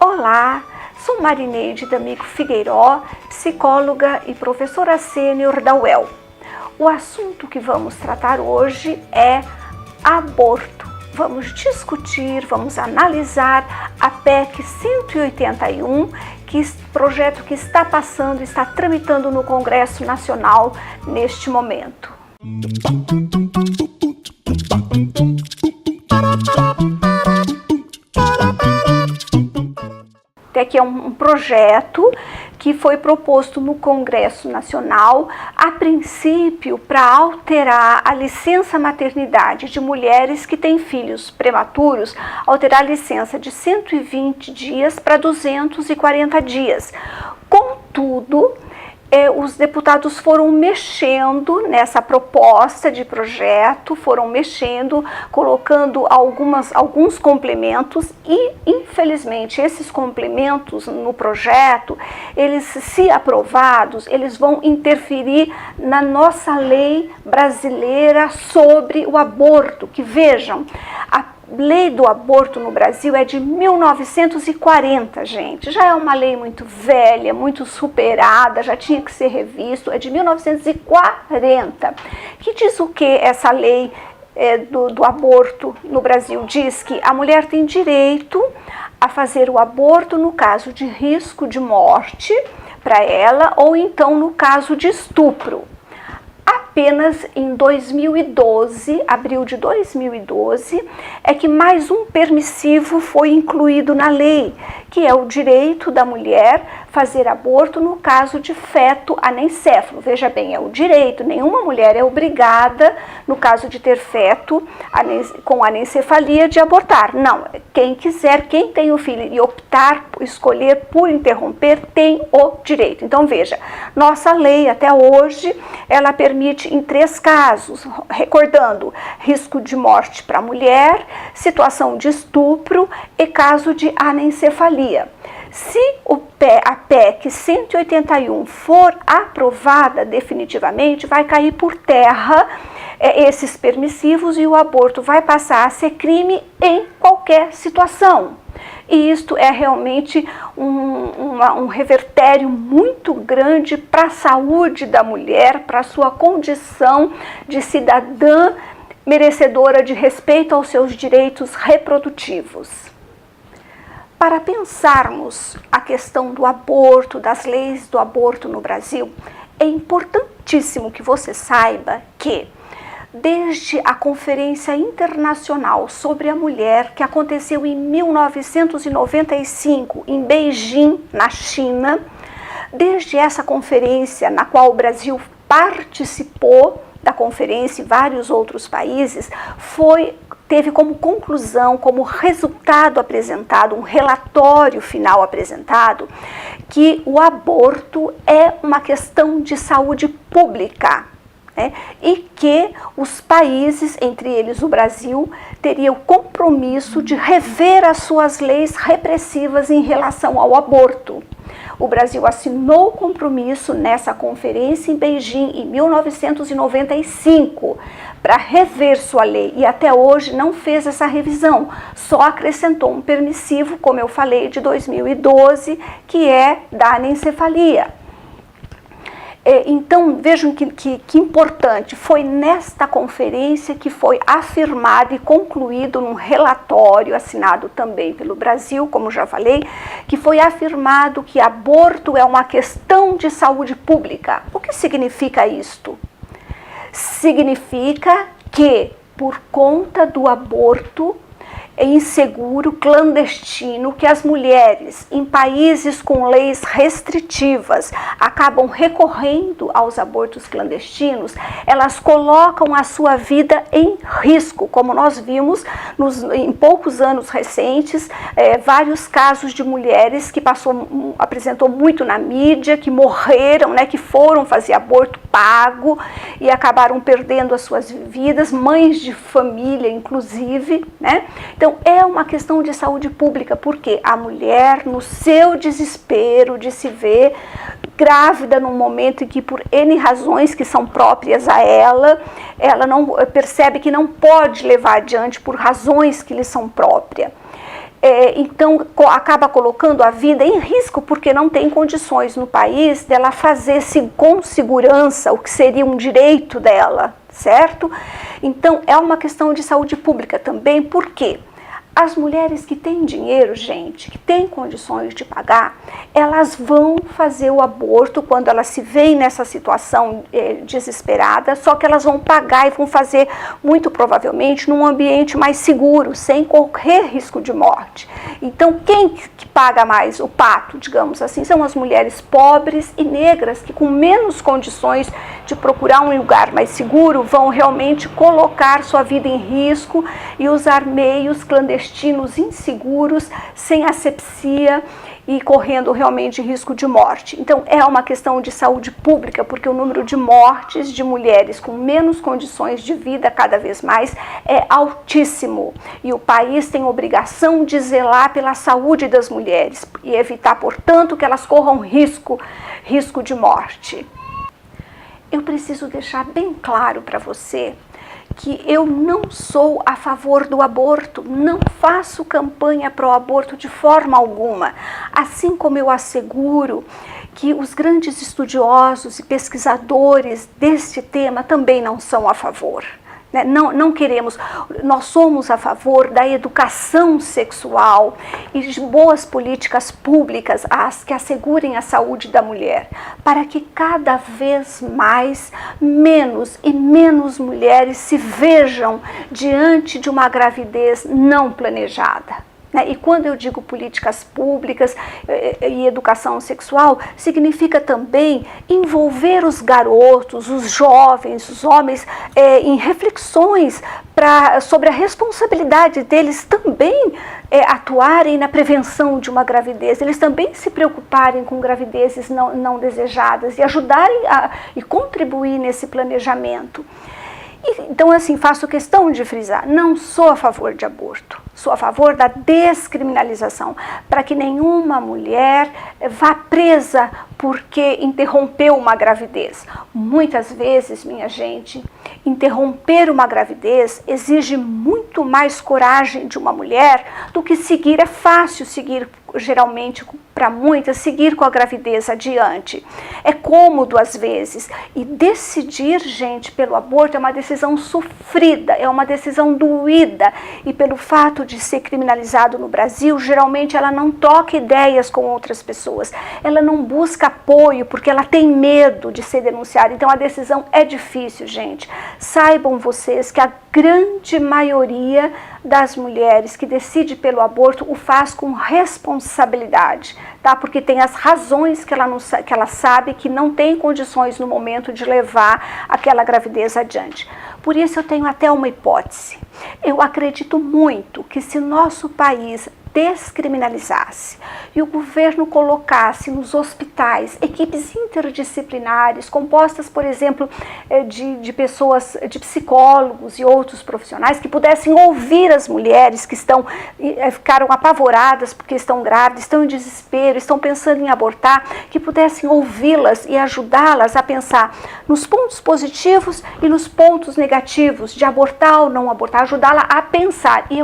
Olá, sou Marineide D'Amico Figueiró, psicóloga e professora sênior da UEL. O assunto que vamos tratar hoje é aborto. Vamos discutir, vamos analisar a PEC 181, projeto que está passando, está tramitando no Congresso Nacional neste momento. Aqui é um projeto que foi proposto no Congresso Nacional, a princípio para alterar a licença maternidade de mulheres que têm filhos prematuros, alterar a licença de 120 dias para 240 dias. Contudo, os deputados foram mexendo nessa proposta de projeto, foram mexendo, colocando alguns complementos e, infelizmente, esses complementos no projeto, eles, se aprovados, eles vão interferir na nossa lei brasileira sobre o aborto, que vejam, a lei do aborto no Brasil é de 1940, gente. Já é uma lei muito velha, muito superada, já tinha que ser revisto, é de 1940. Que diz o que essa lei do aborto no Brasil? Diz que a mulher tem direito a fazer o aborto no caso de risco de morte para ela ou então no caso de estupro. Apenas em 2012, abril de 2012, é que mais um permissivo foi incluído na lei, que é o direito da mulher fazer aborto no caso de feto anencéfalo. Veja bem, é o direito, nenhuma mulher é obrigada, no caso de ter feto com anencefalia, de abortar. Não, quem quiser, quem tem o filho e optar, escolher por interromper, tem o direito. Então veja, nossa lei até hoje, ela permite em 3 casos, recordando, risco de morte para a mulher, situação de estupro e caso de anencefalia. Se a PEC 181 for aprovada definitivamente, vai cair por terra esses permissivos e o aborto vai passar a ser crime em qualquer situação. E isto é realmente um revertério muito grande para a saúde da mulher, para a sua condição de cidadã merecedora de respeito aos seus direitos reprodutivos. Para pensarmos a questão do aborto, das leis do aborto no Brasil, é importantíssimo que você saiba que, desde a Conferência Internacional sobre a Mulher, que aconteceu em 1995 em Beijing, na China, desde essa conferência na qual o Brasil participou da conferência e vários outros países, teve como conclusão, como resultado apresentado, um relatório final apresentado, que o aborto é uma questão de saúde pública. E que os países, entre eles o Brasil, teriam o compromisso de rever as suas leis repressivas em relação ao aborto. O Brasil assinou o compromisso nessa conferência em Beijing em 1995 para rever sua lei e até hoje não fez essa revisão, só acrescentou um permissivo, como eu falei, de 2012, que é da anencefalia. Então, vejam que importante, foi nesta conferência que foi afirmado e concluído num relatório assinado também pelo Brasil, como já falei, que foi afirmado que aborto é uma questão de saúde pública. O que significa isto? Significa que, por conta do aborto inseguro, clandestino, que as mulheres em países com leis restritivas acabam recorrendo aos abortos clandestinos, elas colocam a sua vida em risco, como nós vimos em poucos anos recentes, vários casos de mulheres que apresentou muito na mídia, que morreram, que foram fazer aborto pago e acabaram perdendo as suas vidas, mães de família inclusive, Então, é uma questão de saúde pública, porque a mulher, no seu desespero de se ver grávida num momento em que, por N razões que são próprias a ela não percebe que não pode levar adiante por razões que lhe são próprias. então acaba colocando a vida em risco, porque não tem condições no país dela fazer com segurança o que seria um direito dela, certo? Então é uma questão de saúde pública também, por quê? As mulheres que têm dinheiro, gente, que têm condições de pagar, elas vão fazer o aborto quando elas se veem nessa situação desesperada, só que elas vão pagar e vão fazer, muito provavelmente, num ambiente mais seguro, sem correr risco de morte. Então, quem que paga mais o pato, digamos assim, são as mulheres pobres e negras, que com menos condições de procurar um lugar mais seguro, vão realmente colocar sua vida em risco e usar meios clandestinos inseguros, sem asepsia e correndo realmente risco de morte. Então é uma questão de saúde pública, porque o número de mortes de mulheres com menos condições de vida cada vez mais é altíssimo. E o país tem obrigação de zelar pela saúde das mulheres e evitar, portanto, que elas corram risco de morte. Eu preciso deixar bem claro para você que eu não sou a favor do aborto, não faço campanha pró-aborto de forma alguma, assim como eu asseguro que os grandes estudiosos e pesquisadores deste tema também não são a favor. Não queremos, nós somos a favor da educação sexual e de boas políticas públicas que assegurem a saúde da mulher, para que cada vez mais, menos e menos mulheres se vejam diante de uma gravidez não planejada. E quando eu digo políticas públicas e educação sexual, significa também envolver os garotos, os jovens, os homens em reflexões sobre a responsabilidade deles também atuarem na prevenção de uma gravidez, eles também se preocuparem com gravidezes não desejadas e ajudarem e contribuir nesse planejamento. Então, assim, faço questão de frisar, não sou a favor de aborto, sou a favor da descriminalização, para que nenhuma mulher vá presa porque interrompeu uma gravidez. Muitas vezes, minha gente, interromper uma gravidez exige muito mais coragem de uma mulher do que seguir. É fácil seguir, geralmente, para muitas, seguir com a gravidez adiante. É cômodo às vezes. E decidir, gente, pelo aborto é uma decisão sofrida, é uma decisão doída. E pelo fato de ser criminalizado no Brasil, geralmente ela não troca ideias com outras pessoas. Ela não busca apoio porque ela tem medo de ser denunciada. Então a decisão é difícil, gente. Saibam vocês que a grande maioria das mulheres que decide pelo aborto o faz com responsabilidade, tá? Porque tem as razões que ela sabe que não tem condições no momento de levar aquela gravidez adiante. Por isso eu tenho até uma hipótese. Eu acredito muito que se nosso país descriminalizasse e o governo colocasse nos hospitais equipes interdisciplinares compostas, por exemplo, de pessoas, de psicólogos e outros profissionais que pudessem ouvir as mulheres que ficaram apavoradas porque estão grávidas, estão em desespero, estão pensando em abortar, que pudessem ouvi-las e ajudá-las a pensar nos pontos positivos e nos pontos negativos de abortar ou não abortar, ajudá-la a pensar. E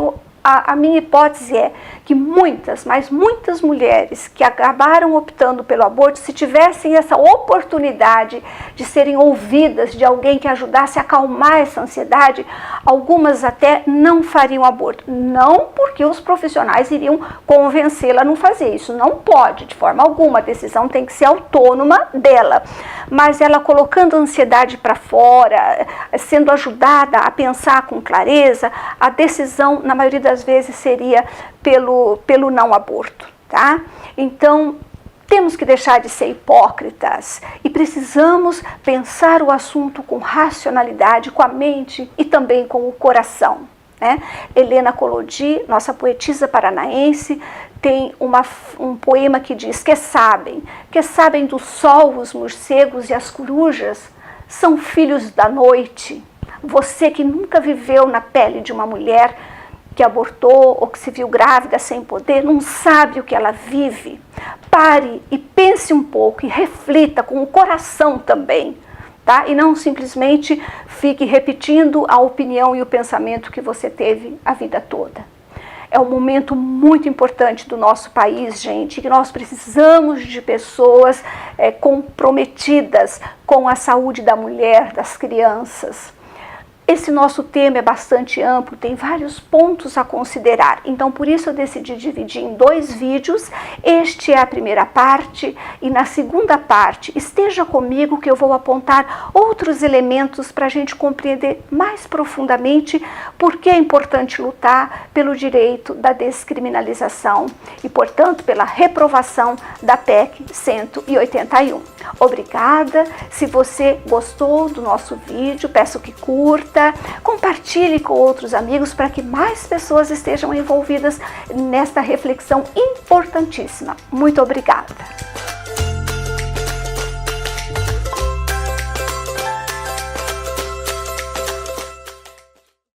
a minha hipótese é que muitas, mas muitas mulheres que acabaram optando pelo aborto, se tivessem essa oportunidade de serem ouvidas, de alguém que ajudasse a acalmar essa ansiedade, algumas até não fariam aborto. Não porque os profissionais iriam convencê-la a não fazer isso. Não pode, de forma alguma. A decisão tem que ser autônoma dela. Mas ela colocando a ansiedade para fora, sendo ajudada a pensar com clareza, a decisão, na maioria das vezes, seria pelo não aborto, tá? Então, temos que deixar de ser hipócritas e precisamos pensar o assunto com racionalidade, com a mente e também com o coração, né? Helena Collodi, nossa poetisa paranaense, tem um poema que diz: que sabem do sol os morcegos e as corujas são filhos da noite. Você que nunca viveu na pele de uma mulher que abortou ou que se viu grávida sem poder, não sabe o que ela vive. Pare e pense um pouco e reflita com o coração também, tá? E não simplesmente fique repetindo a opinião e o pensamento que você teve a vida toda. É um momento muito importante do nosso país, gente, que nós precisamos de pessoas comprometidas com a saúde da mulher, das crianças. Esse nosso tema é bastante amplo, tem vários pontos a considerar, então por isso eu decidi dividir em 2 vídeos. Este é a primeira parte e na segunda parte esteja comigo que eu vou apontar outros elementos para a gente compreender mais profundamente por que é importante lutar pelo direito da descriminalização e, portanto, pela reprovação da PEC 181. Obrigada. Se você gostou do nosso vídeo, peço que curta, compartilhe com outros amigos para que mais pessoas estejam envolvidas nesta reflexão importantíssima. Muito obrigada!